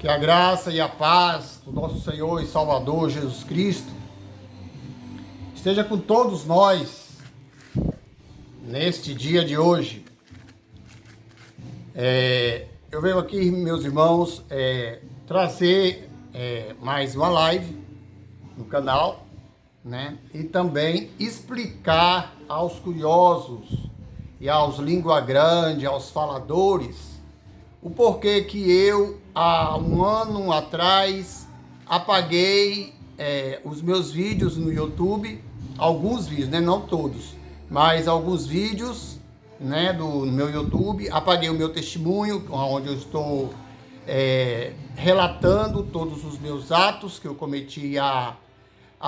Que a graça e a paz do nosso Senhor e Salvador Jesus Cristo esteja com todos nós neste dia de hoje. Eu venho aqui, meus irmãos, trazer mais uma live no canal, né? E também explicar aos curiosos e aos língua grande, aos faladores, o porquê que eu, há um ano atrás, apaguei os meus vídeos no YouTube, alguns vídeos, né? Não todos, mas alguns vídeos, né, do meu YouTube. Apaguei o meu testemunho, onde eu estou relatando todos os meus atos que eu cometi há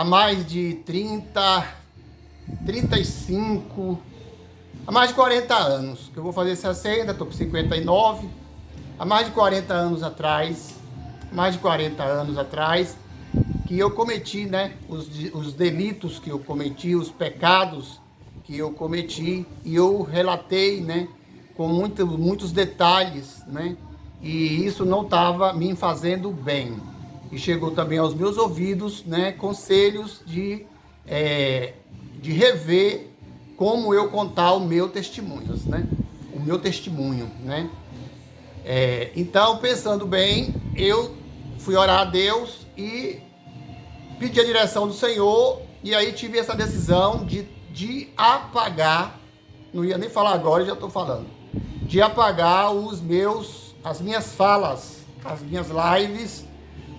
mais de 35, há mais de 40 anos, que eu vou fazer 60, estou com 59, há mais de 40 anos atrás, que eu cometi, né, os delitos que eu cometi, os pecados que eu cometi, e eu relatei, né, com muitos detalhes, né, e isso não estava me fazendo bem. E chegou também aos meus ouvidos, né, conselhos de rever como eu contar o meu testemunho, né? Então, pensando bem, eu fui orar a Deus e pedi a direção do Senhor, e aí tive essa decisão de apagar, não ia nem falar agora, já estou falando, de apagar as minhas falas, as minhas lives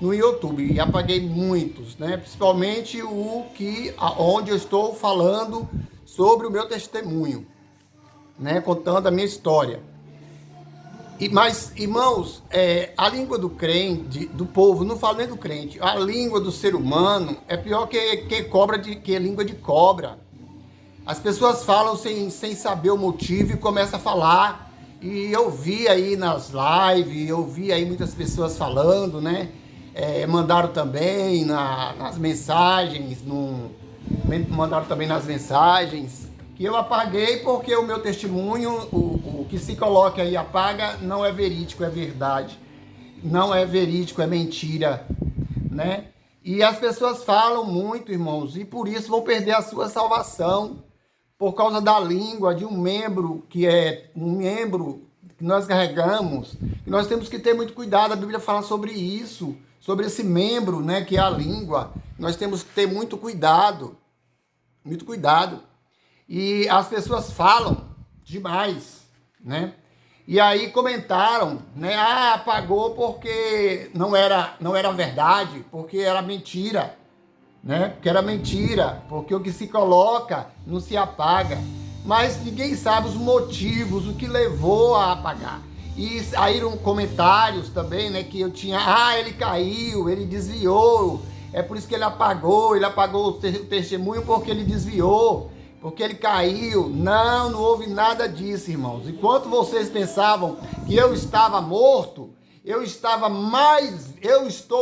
no YouTube, e apaguei muitos, né? Principalmente onde eu estou falando sobre o meu testemunho, né? Contando a minha história. Mas, irmãos, a língua do crente, do povo, não falo nem do crente, a língua do ser humano é pior que língua de cobra. As pessoas falam sem saber o motivo e começam a falar. E eu vi aí nas lives, eu vi aí muitas pessoas falando, né? Mandaram também nas mensagens, que eu apaguei porque o meu testemunho, o que se coloca aí apaga, não é verídico, é verdade. Não é verídico, é mentira, né? E as pessoas falam muito, irmãos, e por isso vão perder a sua salvação, por causa da língua de um membro que nós carregamos. E nós temos que ter muito cuidado, a Bíblia fala sobre isso, sobre esse membro, né, que é a língua. Nós temos que ter muito cuidado, muito cuidado. E as pessoas falam demais, né? E aí comentaram, né? Apagou porque não era verdade, porque era mentira, né? Porque era mentira, porque o que se coloca não se apaga. Mas ninguém sabe os motivos, o que levou a apagar. E saíram comentários também, né? Que eu tinha, ele caiu, ele desviou, é por isso que ele apagou o testemunho porque ele desviou, porque ele caiu. Não houve nada disso, irmãos. Enquanto vocês pensavam que eu estava morto, eu estou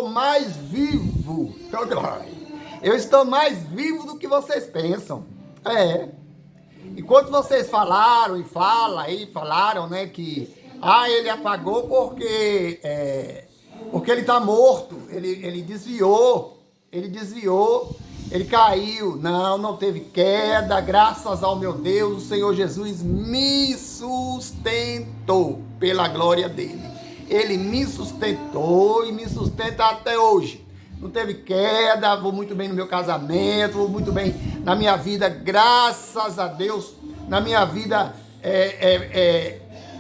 mais vivo. Eu estou mais vivo do que vocês pensam. Enquanto vocês falaram falaram, né, que ele apagou porque ele está morto, ele desviou, ele caiu. Não teve queda, graças ao meu Deus, o Senhor Jesus me sustentou pela glória dele. Ele me sustentou e me sustenta até hoje. Não teve queda, vou muito bem no meu casamento, vou muito bem na minha vida, graças a Deus, na minha vida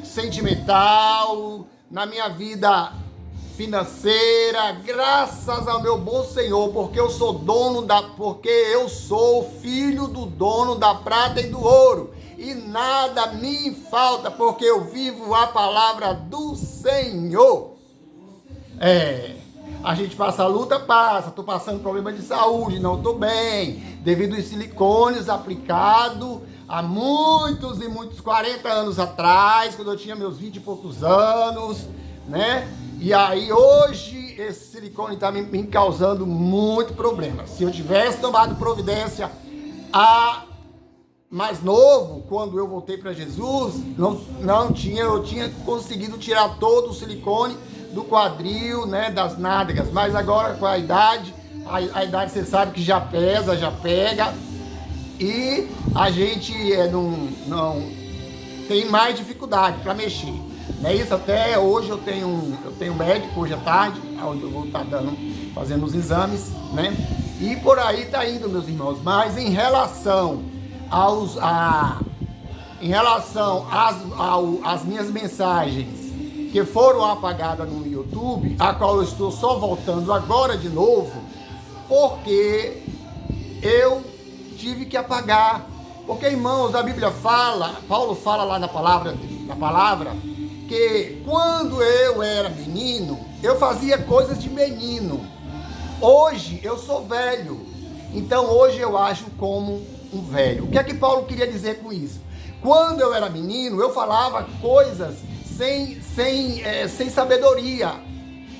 sentimental, na minha vida financeira, graças ao meu bom Senhor, porque eu sou filho do dono da prata e do ouro, e nada me falta, porque eu vivo a palavra do Senhor. A gente passa a luta, estou passando problema de saúde, não estou bem, devido aos silicones aplicados há muitos 40 anos atrás, quando eu tinha meus 20 e poucos anos, né? E aí hoje esse silicone está me causando muito problema. Se eu tivesse tomado providência mais novo, quando eu voltei para Jesus, eu tinha conseguido tirar todo o silicone, do quadril, né, das nádegas. Mas agora com a idade você sabe que já pesa, já pega. E a gente não tem mais dificuldade para mexer. Não é isso? Até hoje eu tenho médico, hoje à tarde, onde eu vou estar fazendo os exames, né? E por aí tá indo, meus irmãos. Mas em relação às minhas mensagens que foram apagadas no YouTube, a qual eu estou só voltando agora de novo, porque eu tive que apagar. Porque, irmãos, a Bíblia fala, Paulo fala lá na palavra, que quando eu era menino, eu fazia coisas de menino. Hoje eu sou velho, então hoje eu ajo como um velho. O que é que Paulo queria dizer com isso? Quando eu era menino, eu falava coisas sem sabedoria.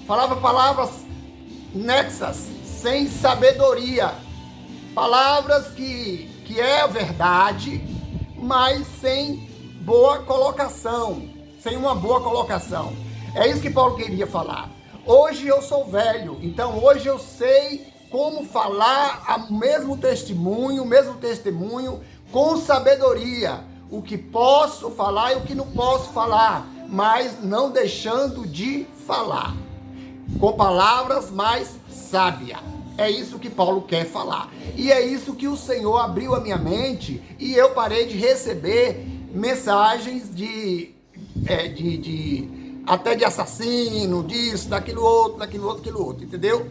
Falava palavras nexas, sem sabedoria. Palavras que é verdade, mas sem boa colocação. Sem uma boa colocação. É isso que Paulo queria falar. Hoje eu sou velho, então hoje eu sei como falar o mesmo testemunho com sabedoria. O que posso falar e o que não posso falar, mas não deixando de falar. Com palavras mais sábias. É isso que Paulo quer falar. E é isso que o Senhor abriu a minha mente e eu parei de receber mensagens até de assassino, disso, daquilo outro, entendeu?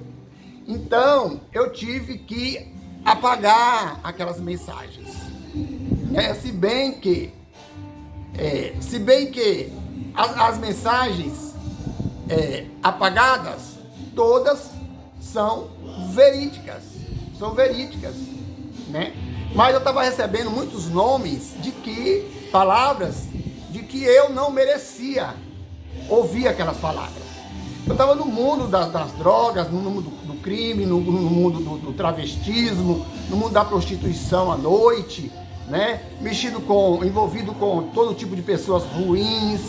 Então, eu tive que apagar aquelas mensagens. Se bem que as mensagens apagadas, todas são verídicas, né? Mas eu estava recebendo muitos nomes palavras de que eu não merecia ouvir aquelas palavras. Eu estava no mundo das drogas, no mundo do crime, no mundo do travestismo, no mundo da prostituição à noite, né? Envolvido com todo tipo de pessoas ruins,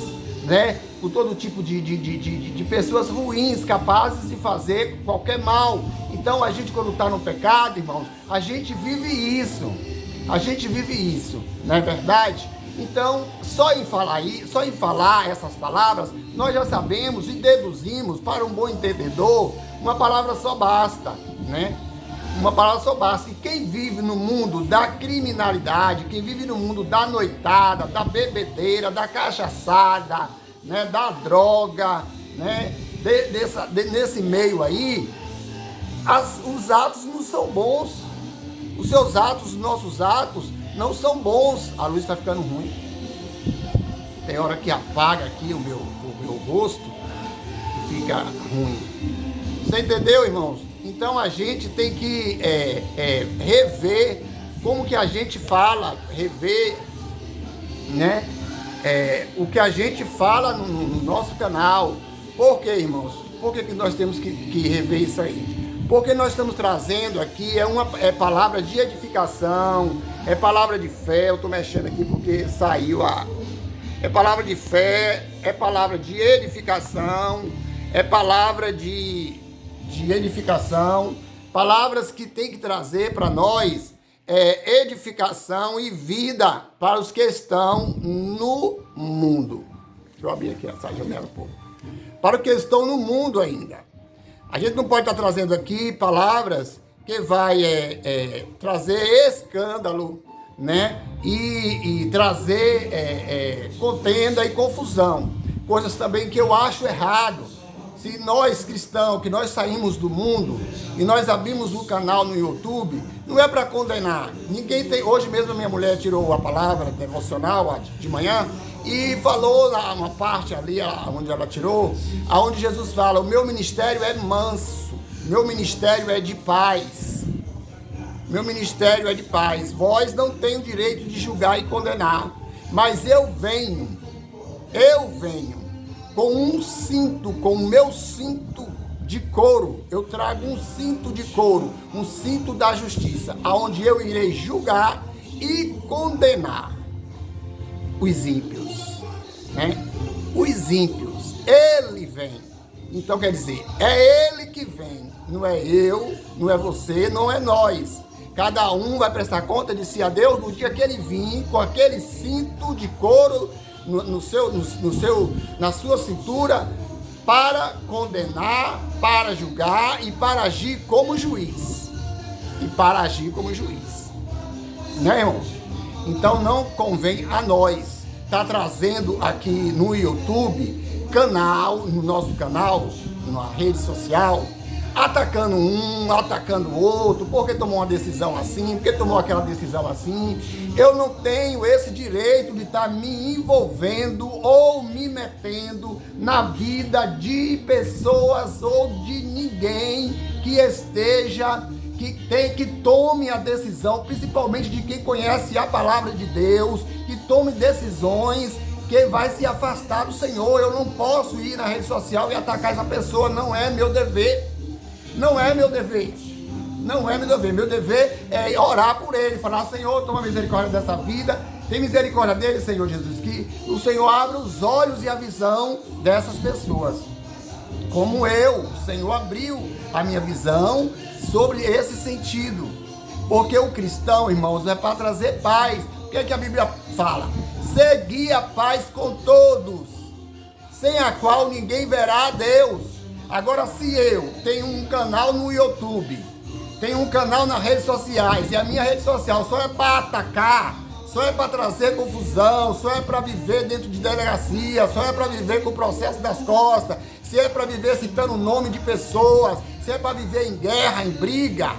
né? Com todo tipo de pessoas ruins, capazes de fazer qualquer mal. Então a gente, quando está no pecado, irmãos, a gente vive isso, não é verdade? Então, só em falar essas palavras, nós já sabemos e deduzimos, para um bom entendedor, uma palavra só basta, né? Uma palavra só basta. E quem vive no mundo da criminalidade, quem vive no mundo da noitada, da bebedeira, da cachaçada, né, da droga, né, nesse meio aí, os atos não são bons. Os seus atos, os nossos atos, não são bons. A luz está ficando ruim. Tem hora que apaga aqui o meu rosto e fica ruim. Você entendeu, irmãos? Então a gente tem que rever como que a gente fala, rever, né? O que a gente fala no nosso canal. Por quê, irmãos? Por que nós temos que rever isso aí? Porque nós estamos trazendo aqui, é palavra de edificação, é palavra de fé. Eu estou mexendo aqui porque saiu é palavra de fé, é palavra de edificação, é palavra de edificação, palavras que tem que trazer para nós edificação e vida para os que estão no mundo. Deixa eu abrir aqui essa janela um pouco. Para os que estão no mundo ainda. A gente não pode estar trazendo aqui palavras que vai trazer escândalo, né? E trazer contenda e confusão. Coisas também que eu acho errado. Se nós cristãos, que nós saímos do mundo e nós abrimos um canal no YouTube, não é para condenar. Ninguém tem. Hoje mesmo a minha mulher tirou a palavra devocional de manhã e falou uma parte ali onde ela tirou, aonde Jesus fala: o meu ministério é manso, meu ministério é de paz. Meu ministério é de paz. Vós não tem o direito de julgar e condenar, mas eu venho com um cinto, com o meu cinto de couro. Eu trago um cinto de couro, um cinto da justiça, aonde eu irei julgar e condenar os ímpios, né? Os ímpios, ele vem. Então quer dizer, é ele que vem, não é eu, não é você, não é nós. Cada um vai prestar conta de si a Deus no dia que ele vir com aquele cinto de couro na sua cintura para condenar, para julgar e para agir como juiz. Né, irmãos? Então não convém a nós estar trazendo aqui no YouTube, no nosso canal, na rede social, atacando um, atacando o outro, porque tomou uma decisão assim, porque tomou aquela decisão assim. Eu não tenho esse direito de estar me envolvendo ou me metendo na vida de pessoas ou de ninguém que esteja, que tome a decisão, principalmente de quem conhece a palavra de Deus, que tome decisões que vai se afastar do Senhor. Eu não posso ir na rede social e atacar essa pessoa, não é meu dever. Não é meu dever. Meu dever é orar por ele, falar: Senhor, toma misericórdia dessa vida, tem misericórdia dele, Senhor Jesus, que o Senhor abra os olhos e a visão dessas pessoas. Como o Senhor abriu a minha visão sobre esse sentido. Porque o cristão, irmãos, é para trazer paz. O que é que a Bíblia fala? Segui a paz com todos, sem a qual ninguém verá a Deus. Agora, se eu tenho um canal no YouTube, tenho um canal nas redes sociais, e a minha rede social só é para atacar, só é para trazer confusão, só é para viver dentro de delegacia, só é para viver com o processo das costas, se é para viver citando o nome de pessoas, se é para viver em guerra, em briga,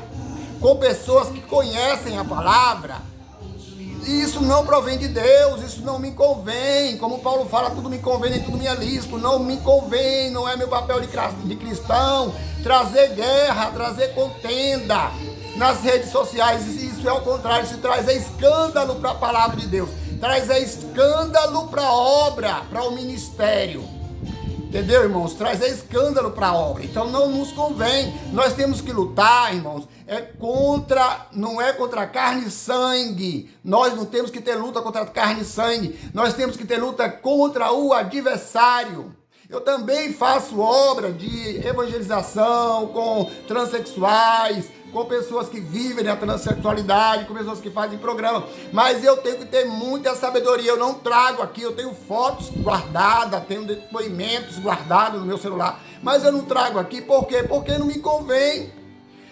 com pessoas que conhecem a palavra, isso não provém de Deus, isso não me convém. Como Paulo fala, tudo me convém, nem tudo me é lícito. Não me convém, não é meu papel de cristão trazer guerra, trazer contenda nas redes sociais. Isso é o contrário, isso traz escândalo para a palavra de Deus, traz escândalo para a obra, para o ministério. Entendeu, irmãos? Traz escândalo para a obra. Então não nos convém. Nós temos que lutar, irmãos. Não é contra carne e sangue. Nós não temos que ter luta contra carne e sangue. Nós temos que ter luta contra o adversário. Eu também faço obra de evangelização com transexuais, com pessoas que vivem na transexualidade, com pessoas que fazem programa, mas eu tenho que ter muita sabedoria. Eu não trago aqui, eu tenho fotos guardadas, tenho depoimentos guardados no meu celular, mas eu não trago aqui, por quê? Porque não me convém.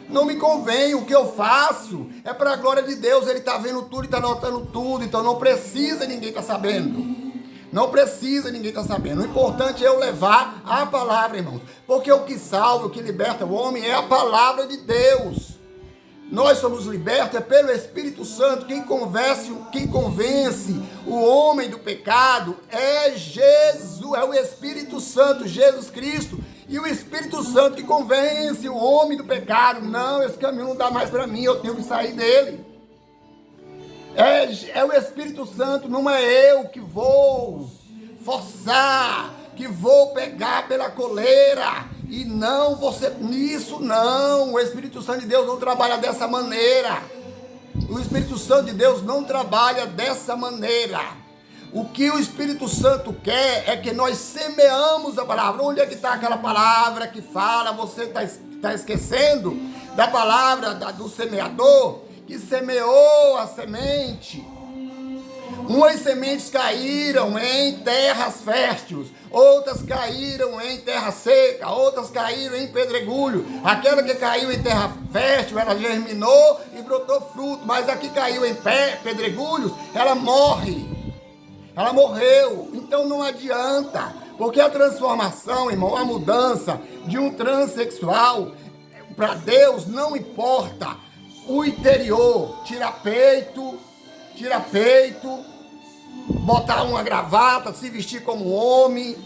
Não me convém. O que eu faço é para a glória de Deus. Ele está vendo tudo e está notando tudo, então não precisa ninguém estar sabendo. Não precisa ninguém estar sabendo. O importante é eu levar a palavra, irmãos. Porque o que salva, o que liberta o homem é a palavra de Deus. Nós somos libertos pelo Espírito Santo. Quem convence o homem do pecado é Jesus, é o Espírito Santo, Jesus Cristo. E o Espírito Santo que convence o homem do pecado. Não, esse caminho não dá mais para mim, eu tenho que sair dele. É o Espírito Santo, não é eu que vou forçar, que vou pegar pela coleira. E não, nisso não. O Espírito Santo de Deus não trabalha dessa maneira. O Espírito Santo de Deus não trabalha dessa maneira. O que o Espírito Santo quer é que nós semeamos a palavra. Onde é que está aquela palavra que fala? Você está esquecendo da palavra do semeador? Que semeou a semente. Umas sementes caíram em terras férteis, outras caíram em terra seca, outras caíram em pedregulho. Aquela que caiu em terra fértil, ela germinou e brotou fruto, mas a que caiu em pedregulhos, ela morre. Ela morreu. Então não adianta, porque a transformação, irmão, a mudança de um transexual, para Deus não importa o interior, tira peito, botar uma gravata, se vestir como homem.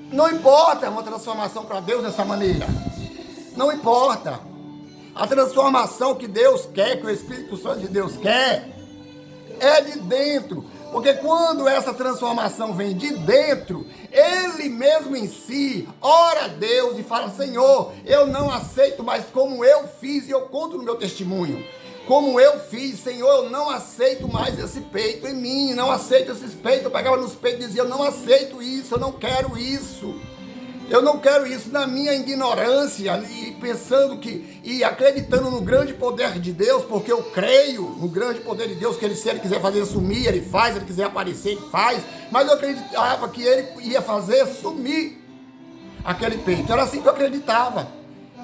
Não importa, é uma transformação para Deus dessa maneira. Não importa. A transformação que Deus quer, que o Espírito Santo de Deus quer, é de dentro. Porque quando essa transformação vem de dentro, ele mesmo em si ora a Deus e fala: Senhor, eu não aceito mais como eu fiz, e eu conto no meu testemunho. Como eu fiz, Senhor, eu não aceito mais esse peito em mim, não aceito esses peitos. Eu pegava nos peitos e dizia: eu não aceito isso, eu não quero isso. Eu não quero isso na minha ignorância e pensando e acreditando no grande poder de Deus, porque eu creio no grande poder de Deus, que se ele quiser fazer sumir, ele faz, se ele quiser aparecer, ele faz. Mas eu acreditava que ele ia fazer sumir aquele peito. Era assim que eu acreditava.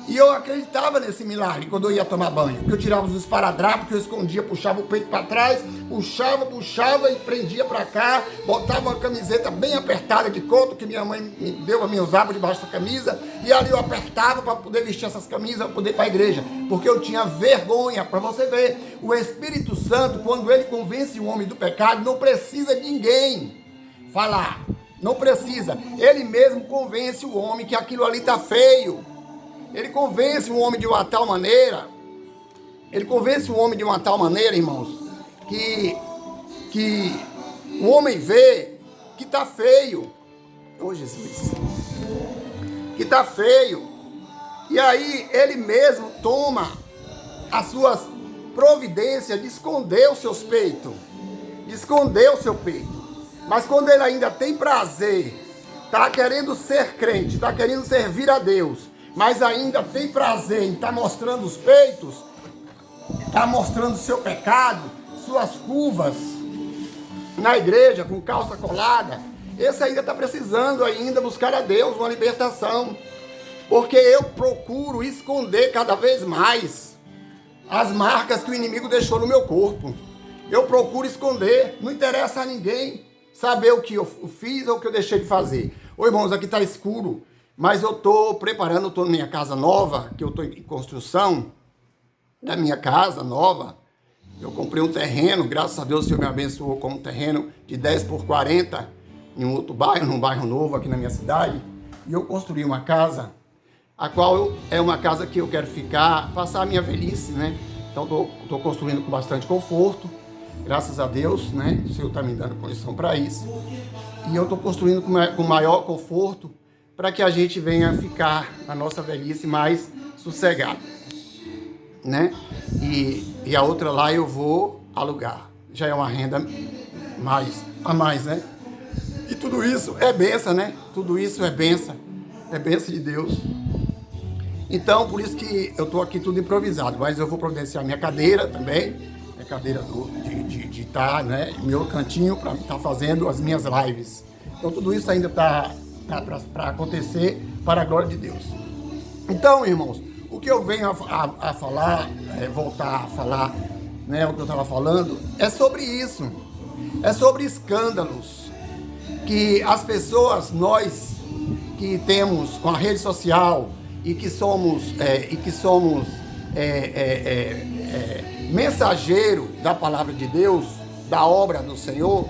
E eu acreditava nesse milagre quando eu ia tomar banho. Porque eu tirava os esparadrapos, que eu escondia, puxava o peito para trás, puxava e prendia para cá, botava uma camiseta bem apertada de couro, que minha mãe me deu a mim usava debaixo da camisa, e ali eu apertava para poder vestir essas camisas, para poder ir para a igreja. Porque eu tinha vergonha, para você ver. O Espírito Santo, quando ele convence o homem do pecado, não precisa de ninguém falar. Não precisa. Ele mesmo convence o homem que aquilo ali está feio. Ele convence o homem de uma tal maneira, irmãos, que o homem vê que está feio. Oh, Jesus. Que está feio. E aí ele mesmo toma as suas providências de esconder os seus peitos. De esconder o seu peito. Mas quando ele ainda tem prazer, está querendo ser crente, está querendo servir a Deus, mas ainda tem prazer em estar mostrando os peitos, está mostrando seu pecado, suas curvas na igreja com calça colada, esse ainda está precisando ainda buscar a Deus uma libertação, porque eu procuro esconder cada vez mais as marcas que o inimigo deixou no meu corpo. Eu procuro esconder, não interessa a ninguém saber o que eu fiz ou o que eu deixei de fazer. Ô irmãos, aqui está escuro. Mas eu estou preparando, estou na minha casa nova, que eu estou em construção da minha casa nova. Eu comprei um terreno, graças a Deus o Senhor me abençoou com um terreno de 10 por 40 em um outro bairro, num bairro novo aqui na minha cidade. E eu construí uma casa, a qual é uma casa que eu quero ficar, passar a minha velhice, né? Então estou construindo com bastante conforto, graças a Deus, né? O Senhor está me dando condição para isso. E eu estou construindo com maior conforto, para que a gente venha ficar na nossa velhice mais sossegado, né? E a outra lá eu vou alugar. Já é uma renda a mais, né? E tudo isso é bênção, né? Tudo isso é bênção de Deus. Então, por isso que eu estou aqui tudo improvisado, mas eu vou providenciar minha cadeira também, minha cadeira de estar, né? Meu cantinho para estar fazendo as minhas lives. Então, tudo isso ainda está para acontecer para a glória de Deus. Então, irmãos, o que eu venho a falar, voltar a falar, né, o que eu estava falando, é sobre isso. É sobre escândalos que as pessoas, nós que temos com a rede social e que somos mensageiro da palavra de Deus, da obra do Senhor,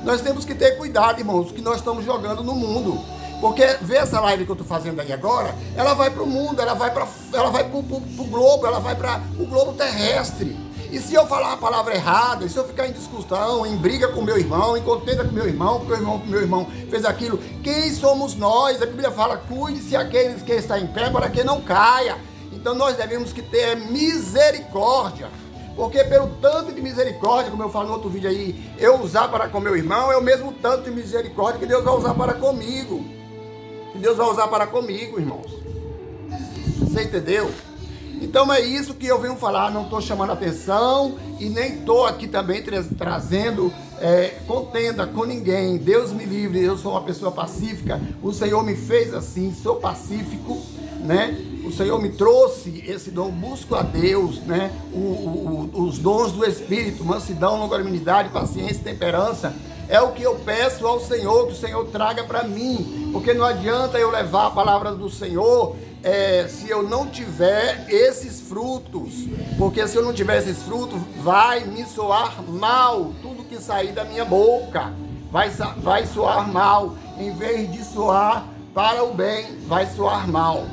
nós temos que ter cuidado, irmãos, que nós estamos jogando no mundo. Porque vê essa live que eu estou fazendo aí agora, ela vai para o mundo, ela vai para o globo, ela vai para o globo terrestre. E se eu falar a palavra errada, e se eu ficar em discussão, em briga com meu irmão, em contenda com meu irmão, porque meu irmão fez aquilo, quem somos nós? A Bíblia fala, cuide-se aqueles que estão em pé para que não caia. Então nós devemos que ter misericórdia. Porque pelo tanto de misericórdia, como eu falo no outro vídeo aí, eu usar para com meu irmão, é o mesmo tanto de misericórdia que Deus vai usar para comigo. Que Deus vai usar para comigo, irmãos. Você entendeu? Então é isso que eu venho falar, não estou chamando atenção e nem estou aqui também trazendo contenda com ninguém. Deus me livre, eu sou uma pessoa pacífica, o Senhor me fez assim, sou pacífico, né? O Senhor me trouxe esse dom, busco a Deus, né? Os dons do Espírito, mansidão, longanimidade, paciência, temperança, é o que eu peço ao Senhor, que o Senhor traga para mim, porque não adianta eu levar a palavra do Senhor se eu não tiver esses frutos, porque se eu não tiver esses frutos, vai me soar mal, tudo que sair da minha boca vai soar mal, em vez de soar para o bem, vai soar mal.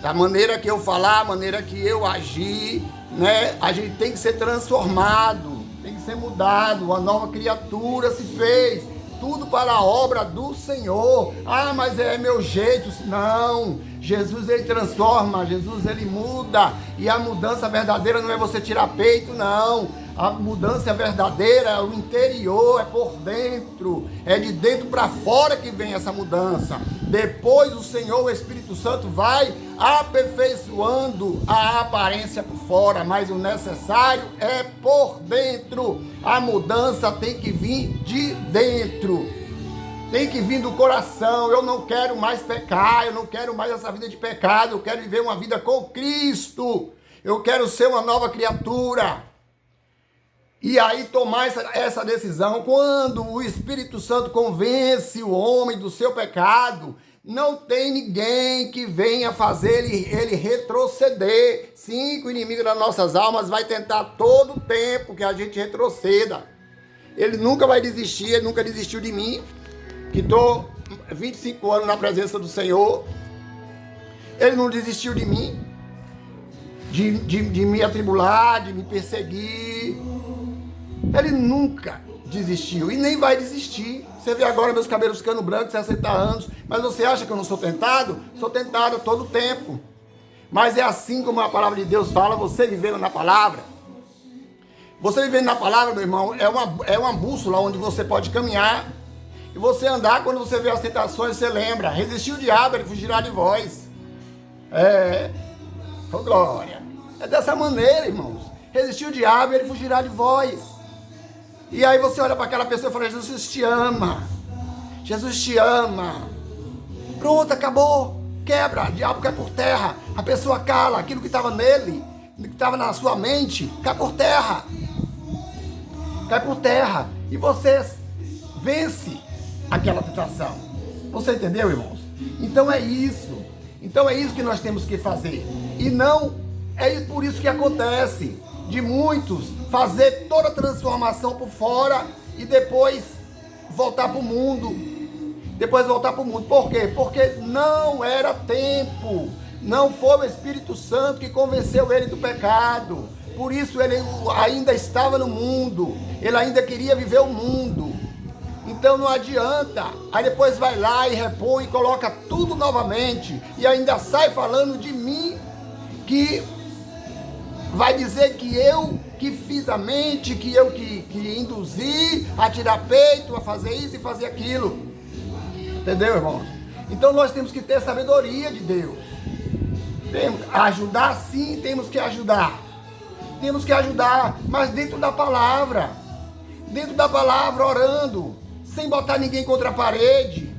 Da maneira que eu falar, a maneira que eu agir, né? A gente tem que ser transformado, tem que ser mudado, uma nova criatura se fez, tudo para a obra do Senhor. Ah, mas é meu jeito. Não, Jesus ele transforma, Jesus ele muda, e a mudança verdadeira não é você tirar peito, não. A mudança verdadeira é o interior, é por dentro, é de dentro para fora que vem essa mudança. Depois o Senhor, o Espírito Santo, vai aperfeiçoando a aparência por fora, mas o necessário é por dentro. A mudança tem que vir de dentro, tem que vir do coração. Eu não quero mais pecar, eu não quero mais essa vida de pecado, eu quero viver uma vida com Cristo, eu quero ser uma nova criatura. E aí tomar essa decisão, quando o Espírito Santo convence o homem do seu pecado, não tem ninguém que venha fazer ele retroceder. Sim, que o inimigo das nossas almas vai tentar todo o tempo que a gente retroceda. Ele nunca vai desistir, ele nunca desistiu de mim, que estou 25 anos na presença do Senhor. Ele não desistiu de mim, de me atribular, de me perseguir. Ele nunca desistiu e nem vai desistir. Você vê agora meus cabelos ficando brancos, 60 anos, mas você acha que eu não sou tentado? Sou tentado todo o tempo. Mas é assim como a palavra de Deus fala, você vivendo na palavra. Você vivendo na palavra, meu irmão, é uma bússola onde você pode caminhar e você andar. Quando você vê as tentações, você lembra: resistir o diabo, ele fugirá de vós. Oh glória. É dessa maneira, irmãos. Resistir o diabo, ele fugirá de vós. E aí você olha para aquela pessoa e fala: Jesus te ama. Jesus te ama. Pronto, acabou. Quebra, o diabo cai por terra. A pessoa cala, aquilo que estava nele, que estava na sua mente, cai por terra. Cai por terra. E você vence aquela tentação. Você entendeu, irmãos? Então é isso. Então é isso que nós temos que fazer. E não é por isso que acontece de muitos fazer toda a transformação por fora e depois voltar para o mundo. Por quê? Porque não era tempo. Não foi o Espírito Santo que convenceu ele do pecado. Por isso ele ainda estava no mundo. Ele ainda queria viver o mundo. Então não adianta. Aí depois vai lá e repõe e coloca tudo novamente. E ainda sai falando de mim, que vai dizer que eu que fiz a mente, que eu que induzi a tirar peito, a fazer isso e fazer aquilo. Entendeu, irmãos? Então nós temos que ter sabedoria de Deus. Temos que ajudar, sim, temos que ajudar. Temos que ajudar, mas dentro da palavra. Dentro da palavra, orando. Sem botar ninguém contra a parede.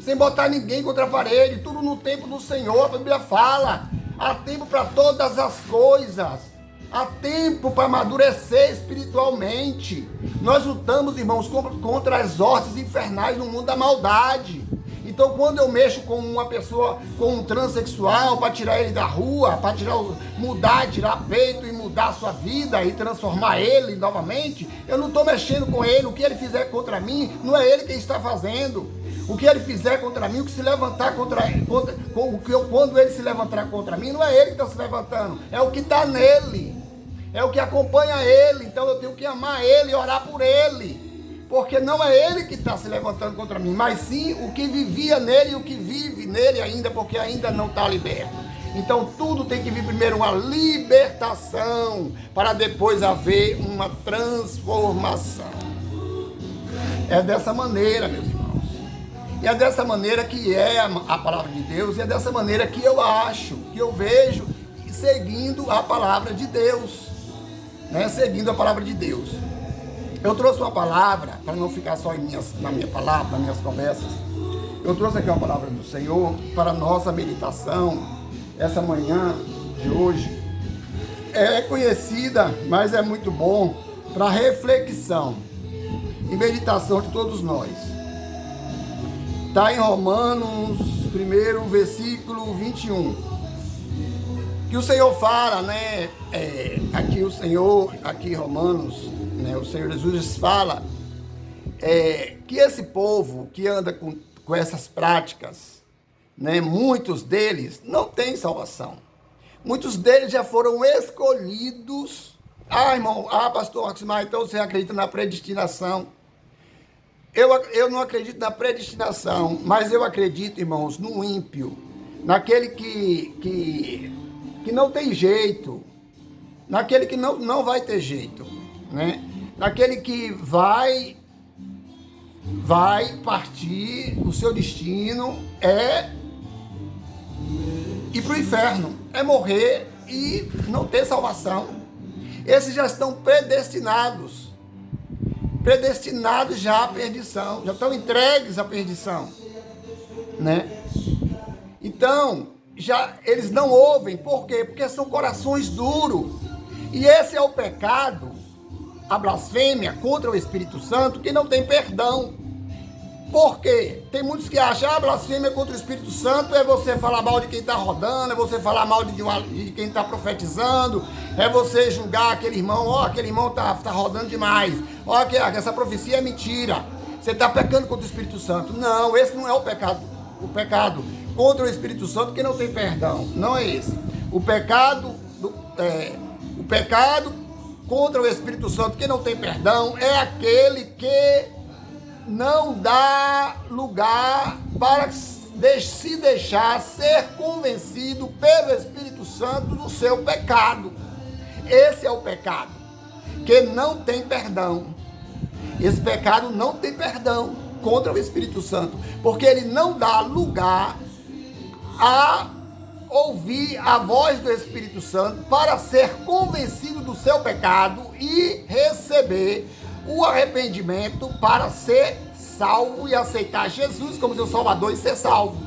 Sem botar ninguém contra a parede. Tudo no tempo do Senhor. A Bíblia fala: há tempo para todas as coisas. Há tempo para amadurecer espiritualmente. Nós lutamos, irmãos, contra as hostes infernais no mundo da maldade. Então, quando eu mexo com uma pessoa, com um transexual, para tirar ele da rua, para tirar peito e mudar a sua vida e transformar ele novamente, eu não estou mexendo com ele. O que ele fizer contra mim, não é ele quem está fazendo. O que ele fizer contra mim, o que se levantar quando ele se levantar contra mim, não é ele que está se levantando, é o que está nele, é o que acompanha ele. Então eu tenho que amar ele e orar por ele, porque não é ele que está se levantando contra mim, mas sim o que vivia nele e o que vive nele ainda, porque ainda não está liberto. Então tudo tem que vir primeiro uma libertação, para depois haver uma transformação. É dessa maneira, meus irmãos. E é dessa maneira que é a palavra de Deus, e é dessa maneira que eu acho, que eu vejo, seguindo a palavra de Deus, né? Seguindo a palavra de Deus. Eu trouxe uma palavra, para não ficar só na minha palavra, nas minhas conversas. Eu trouxe aqui uma palavra do Senhor para a nossa meditação, essa manhã de hoje. É conhecida, mas é muito bom para reflexão e meditação de todos nós. Está em Romanos 1, versículo 21. Que o Senhor fala, né? Aqui em Romanos, né, o Senhor Jesus fala que esse povo que anda com essas práticas, né, muitos deles não têm salvação. Muitos deles já foram escolhidos. Irmão, pastor Maximar, então você acredita na predestinação? Eu não acredito na predestinação, mas eu acredito, irmãos, no ímpio, naquele que não tem jeito, naquele que não vai ter jeito. né? Daquele que vai partir, o seu destino é ir para o inferno, é morrer e não ter salvação. Esses já estão predestinados já à perdição, já estão entregues à perdição, né? Então, eles não ouvem, por quê? Porque são corações duros. E esse é o pecado, a blasfêmia contra o Espírito Santo, que não tem perdão. Por quê? Tem muitos que acham que a blasfêmia contra o Espírito Santo é você falar mal de quem está rodando, é você falar mal de quem está profetizando, é você julgar aquele irmão, aquele irmão tá rodando demais, que essa profecia é mentira, você está pecando contra o Espírito Santo. Não, esse não é o pecado. O pecado contra o Espírito Santo que não tem perdão, não é esse. O pecado contra o Espírito Santo que não tem perdão é aquele que não dá lugar para se deixar ser convencido pelo Espírito Santo do seu pecado. Esse é o pecado que não tem perdão. Esse pecado não tem perdão contra o Espírito Santo, porque ele não dá lugar a ouvir a voz do Espírito Santo para ser convencido do seu pecado e receber o arrependimento para ser salvo e aceitar Jesus como seu Salvador e ser salvo.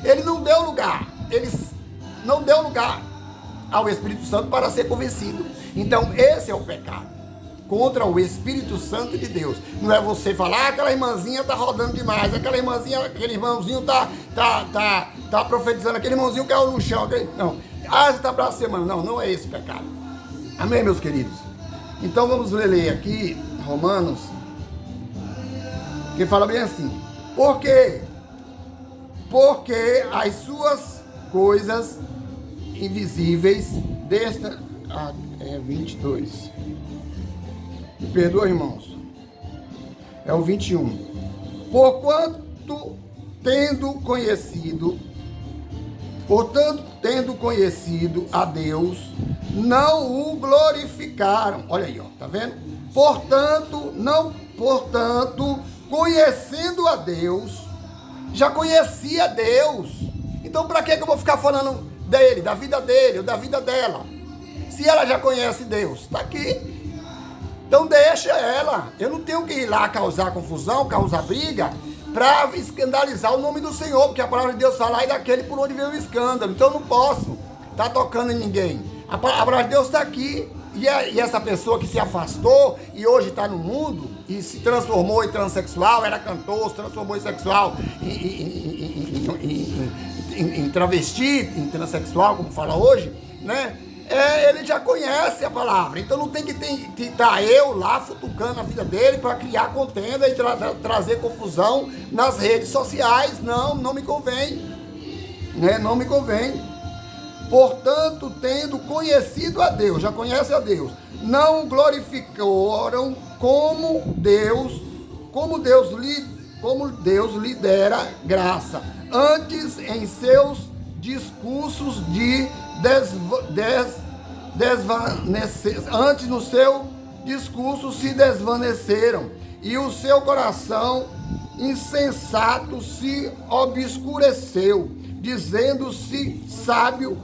Ele não deu lugar ao Espírito Santo para ser convencido. Então esse é o pecado contra o Espírito Santo de Deus. Não é você falar, aquela irmãzinha tá rodando demais, aquele irmãozinho tá profetizando, aquele irmãozinho caiu no chão, não, você tá blasfemando. Não é esse pecado. Amém, meus queridos? Então vamos ler aqui Romanos, que fala bem assim: porque as suas coisas invisíveis 22. Me perdoa, irmãos. É o 21. Portanto, tendo conhecido a Deus, não o glorificaram. Olha aí, tá vendo? Portanto, conhecendo a Deus, já conhecia Deus. Então, para que eu vou ficar falando dele, da vida dele ou da vida dela? Se ela já conhece Deus, está aqui. Então deixa ela. Eu não tenho que ir lá causar confusão, causar briga, para escandalizar o nome do Senhor, porque a palavra de Deus fala aí daquele por onde veio o escândalo. Então eu não posso estar tocando em ninguém. A palavra de Deus está aqui. E essa pessoa que se afastou e hoje está no mundo e se transformou em transexual, era cantor, se transformou em sexual, em travesti, em transexual, como fala hoje, né? Ele já conhece a palavra, então não tem que estar eu lá futucando a vida dele para criar contenda e trazer confusão nas redes sociais. Não me convém, né? Não me convém. Portanto, tendo conhecido a Deus, já conhece a Deus, não o glorificaram como Deus lhe dera graça. Antes, em seus discursos antes no seu discurso se desvaneceram, e o seu coração insensato se obscureceu, dizendo-se sábio,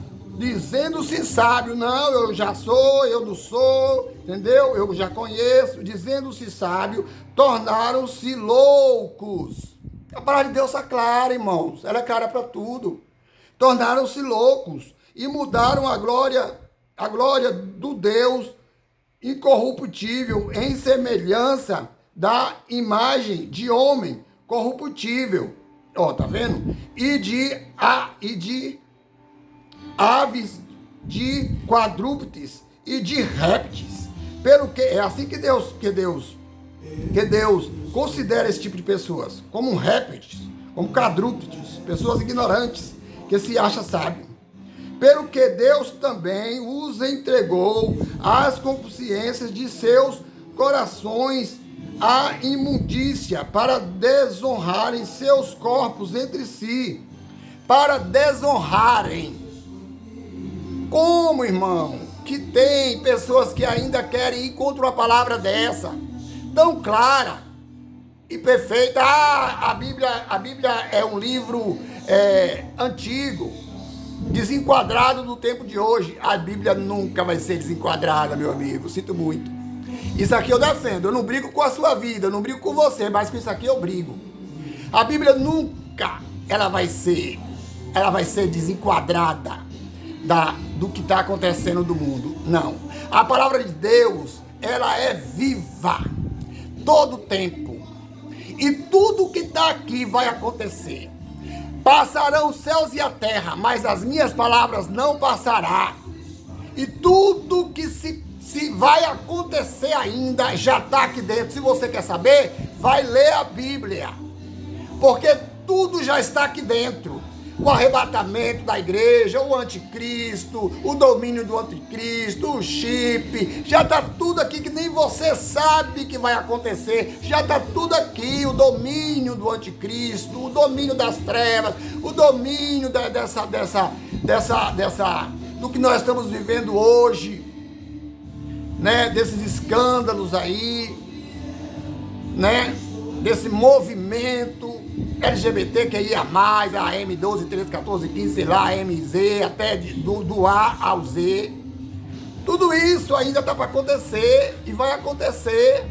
não, eu já sou, eu não sou, entendeu? Eu já conheço, dizendo-se sábio, tornaram-se loucos. A palavra de Deus está clara, irmãos, ela é clara para tudo. Tornaram-se loucos e mudaram a glória do Deus incorruptível em semelhança da imagem de homem corruptível. Tá vendo? E de aves, de quadrúpedes e de répteis. Pelo que é assim que Deus considera esse tipo de pessoas, como répteis, como quadrúpedes, pessoas ignorantes que se acham sábios. Pelo que Deus também os entregou às consciências de seus corações à imundícia, para desonrarem seus corpos entre si, para desonrarem. Como, irmão? que tem pessoas que ainda querem ir contra uma palavra dessa, tão clara e perfeita. A Bíblia é um livro antigo, desenquadrado do tempo de hoje. A Bíblia nunca vai ser desenquadrada, meu amigo, sinto muito. Isso aqui eu defendo, eu não brigo com a sua vida, eu não brigo com você, mas com isso aqui eu brigo. A Bíblia nunca, ela vai ser desenquadrada do que está acontecendo do mundo, não. A palavra de Deus, ela é viva, todo tempo, e tudo que está aqui vai acontecer. Passarão os céus e a terra, mas as minhas palavras não passará. E tudo que se vai acontecer ainda já está aqui dentro. Se você quer saber, vai ler a Bíblia, porque tudo já está aqui dentro. O arrebatamento da igreja, o anticristo, o domínio do anticristo, o chip, já está tudo aqui que nem você sabe que vai acontecer, já está tudo aqui, o domínio do anticristo, o domínio das trevas, o domínio do que nós estamos vivendo hoje, né, desses escândalos aí, né, desse movimento LGBT que ia mais, a M12, 13, 14, 15, sei lá, MZ, até do A ao Z. Tudo isso ainda está para acontecer e vai acontecer.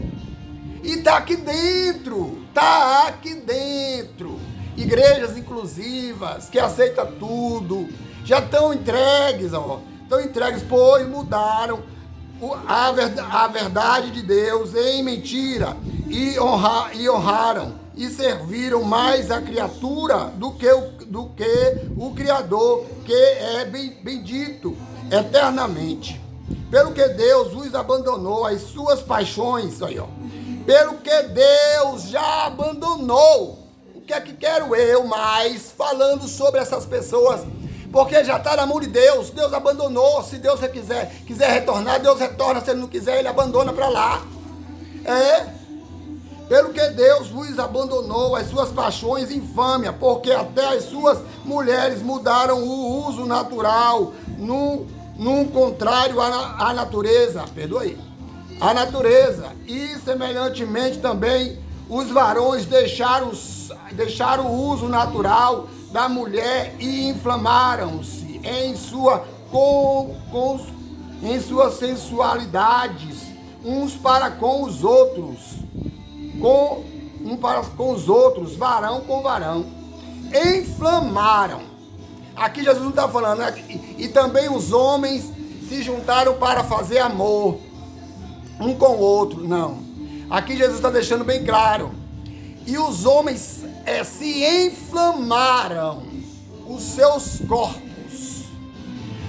E está aqui dentro, Igrejas inclusivas que aceitam tudo, já estão entregues, pois mudaram a verdade de Deus em mentira e honraram e serviram mais a criatura do que o Criador, que é bendito eternamente. Pelo que Deus vos abandonou as suas paixões, pelo que Deus já abandonou. O que é que quero eu mais falando sobre essas pessoas? Porque já está na mão de Deus. Deus abandonou. Se Deus quiser retornar, Deus retorna. Se Ele não quiser, Ele abandona para lá. Pelo que Deus vos abandonou as suas paixões infâmia, porque até as suas mulheres mudaram o uso natural, num contrário à natureza. Perdoe. A natureza. E semelhantemente também os varões deixaram o uso natural da mulher e inflamaram-se em suas sensualidades, uns para com os outros, varão com varão, inflamaram. Aqui Jesus não está falando, né? E também os homens se juntaram para fazer amor um com o outro, não. Aqui Jesus está deixando bem claro. E os homens se inflamaram os seus corpos.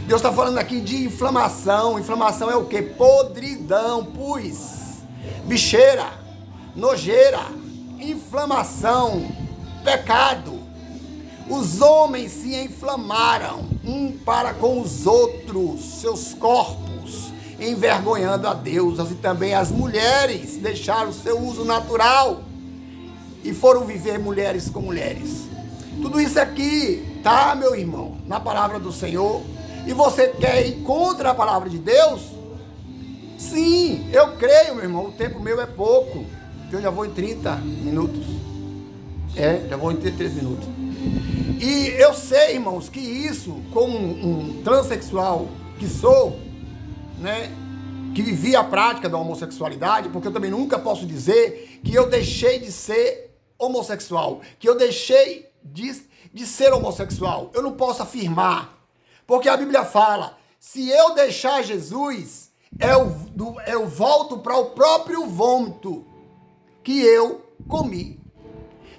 Deus está falando aqui de inflamação. Inflamação é o quê? Podridão, pus, bicheira, nojeira, inflamação, pecado. Os homens se inflamaram um para com os outros, seus corpos, envergonhando a Deus. E também as mulheres deixaram o seu uso natural e foram viver mulheres com mulheres. Tudo isso aqui, tá, meu irmão, na palavra do Senhor. E você quer ir contra a palavra de Deus? Sim, eu creio, meu irmão. O tempo meu é pouco. Eu já vou em 30 minutos. Já vou em 33 minutos. E eu sei, irmãos, que isso, como um transexual que sou, né, que vivi a prática da homossexualidade, porque eu também nunca posso dizer que eu deixei de ser homossexual, que eu deixei de ser homossexual. Eu não posso afirmar, porque a Bíblia fala, se eu deixar Jesus, eu volto para o próprio vômito que eu comi.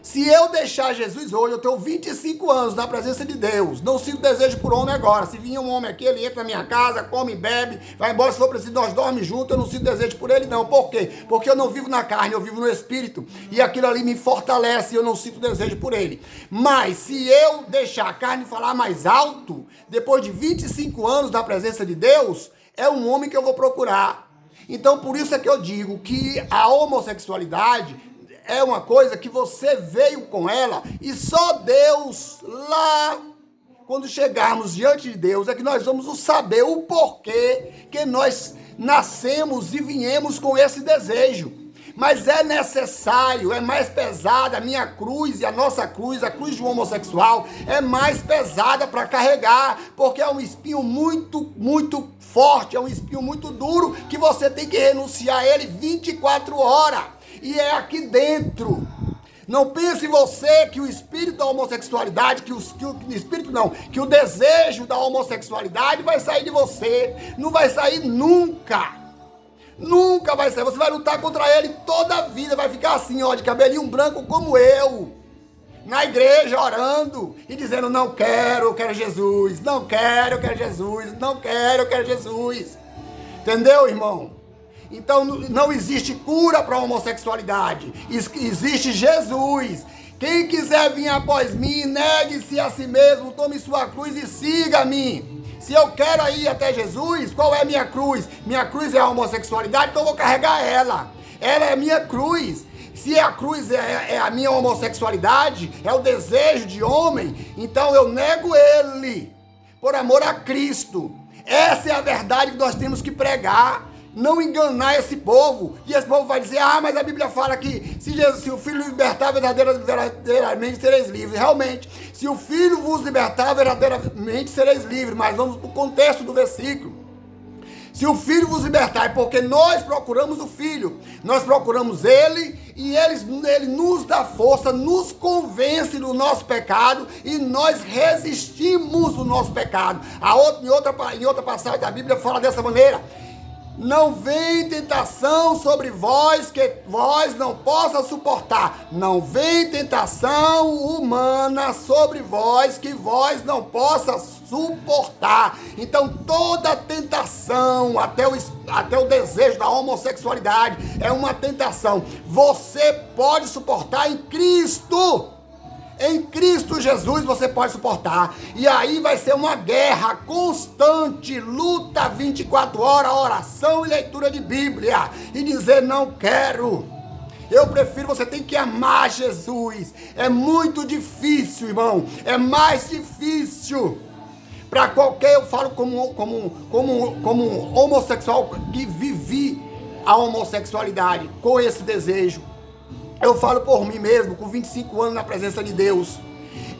Se eu deixar Jesus hoje, eu tenho 25 anos na presença de Deus, não sinto desejo por homem agora. Se vinha um homem aqui, ele entra na minha casa, come, bebe, vai embora, se for preciso, nós dormimos juntos, eu não sinto desejo por ele não. Por quê? Porque eu não vivo na carne, eu vivo no Espírito, e aquilo ali me fortalece e eu não sinto desejo por ele. Mas se eu deixar a carne falar mais alto, depois de 25 anos na presença de Deus, é um homem que eu vou procurar. Então por isso é que eu digo que a homossexualidade é uma coisa que você veio com ela e só Deus lá quando chegarmos diante de Deus, é que nós vamos saber o porquê que nós nascemos e viemos com esse desejo. Mas é necessário, é mais pesada a minha cruz e a nossa cruz, a cruz do homossexual, é mais pesada para carregar, porque é um espinho muito, muito forte, é um espinho muito duro, que você tem que renunciar a ele 24 horas. E é aqui dentro. Não pense você que o espírito da homossexualidade, que o desejo da homossexualidade vai sair de você. Não vai sair nunca. Nunca vai sair. Você vai lutar contra ele toda a vida. Vai ficar assim, ó, de cabelinho branco como eu. Na igreja orando e dizendo, não quero, eu quero Jesus. Não quero, eu quero Jesus. Não quero, eu quero Jesus. Entendeu, irmão? Então não existe cura para a homossexualidade. Existe Jesus. Quem quiser vir após mim, negue-se a si mesmo, tome sua cruz e siga-me. Se eu quero ir até Jesus, qual é a minha cruz? Minha cruz é a homossexualidade, então eu vou carregar ela. Ela é a minha cruz. Se a cruz é a minha homossexualidade, é o desejo de homem, então eu nego ele, por amor a Cristo. Essa é a verdade que nós temos que pregar. Não enganar esse povo. E esse povo vai dizer, mas a Bíblia fala que se o Filho libertar verdadeiramente sereis livres. Realmente, se o Filho vos libertar verdadeiramente sereis livres. Mas vamos para o contexto do versículo. Se o Filho vos libertar, é porque nós procuramos o Filho. Nós procuramos Ele e Ele nos dá força, nos convence do nosso pecado e nós resistimos do nosso pecado. Em outra passagem da Bíblia fala dessa maneira. Não vem tentação sobre vós que vós não possa suportar. Não vem tentação humana sobre vós que vós não possa suportar. Então toda tentação, até o desejo da homossexualidade, é uma tentação. Você pode suportar em Cristo. Em Cristo Jesus você pode suportar. E aí vai ser uma guerra constante, luta 24 horas, oração e leitura de Bíblia. E dizer não quero. Eu prefiro, você tem que amar Jesus. É muito difícil, irmão. É mais difícil. Para qualquer, eu falo como homossexual que vivi a homossexualidade com esse desejo. Eu falo por mim mesmo, com 25 anos na presença de Deus.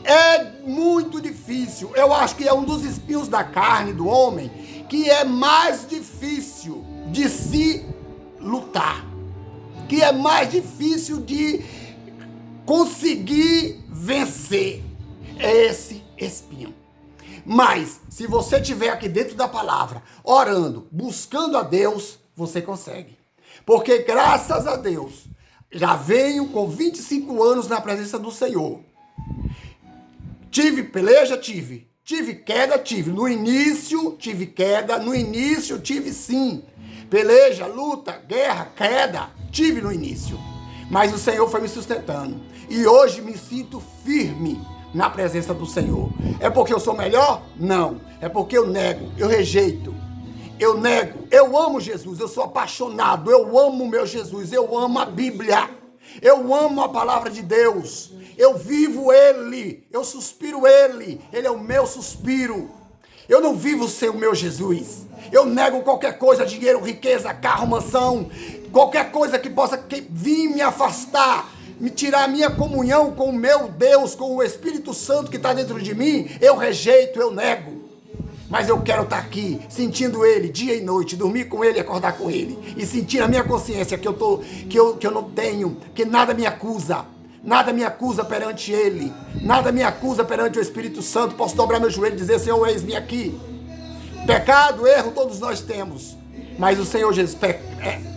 É muito difícil. Eu acho que é um dos espinhos da carne do homem que é mais difícil de se lutar. Que é mais difícil de conseguir vencer. É esse espinho. Mas, se você estiver aqui dentro da palavra, orando, buscando a Deus, você consegue. Porque graças a Deus, já venho com 25 anos na presença do Senhor. Tive peleja? Tive. Tive queda? Tive. No início, tive queda. No início, tive sim. Peleja, luta, guerra, queda. Tive no início. Mas o Senhor foi me sustentando. E hoje me sinto firme na presença do Senhor. É porque eu sou melhor? Não. É porque eu nego, eu rejeito. Eu nego, eu amo Jesus, eu sou apaixonado, eu amo meu Jesus, eu amo a Bíblia, eu amo a palavra de Deus, eu vivo Ele, eu suspiro Ele é o meu suspiro. Eu não vivo sem o meu Jesus. Eu nego qualquer coisa, dinheiro, riqueza, carro, mansão, qualquer coisa que possa vir me afastar, me tirar a minha comunhão com o meu Deus, com o Espírito Santo que está dentro de mim, eu rejeito, eu nego. Mas eu quero estar aqui, sentindo Ele dia e noite, dormir com Ele e acordar com Ele. E sentir a minha consciência que eu não tenho, que nada me acusa. Nada me acusa perante Ele. Nada me acusa perante o Espírito Santo. Posso dobrar meu joelho e dizer, Senhor, eis-me aqui. Pecado, erro, todos nós temos. Mas o Senhor Jesus,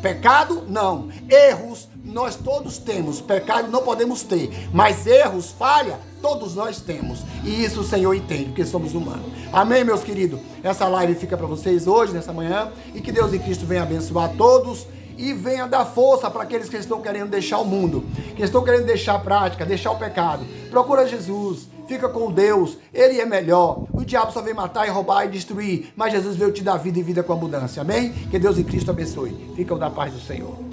pecado, não. Erros, nós todos temos. Pecado não podemos ter. Mas erros, falha, todos nós temos. E isso o Senhor entende, porque somos humanos. Amém, meus queridos? Essa live fica para vocês hoje, nessa manhã. E que Deus em Cristo venha abençoar todos. E venha dar força para aqueles que estão querendo deixar o mundo. Que estão querendo deixar a prática, deixar o pecado. Procura Jesus. Fica com Deus, Ele é melhor. O diabo só vem matar e roubar e destruir. Mas Jesus veio te dar vida e vida com abundância. Amém? Que Deus em Cristo abençoe. Ficam da paz do Senhor.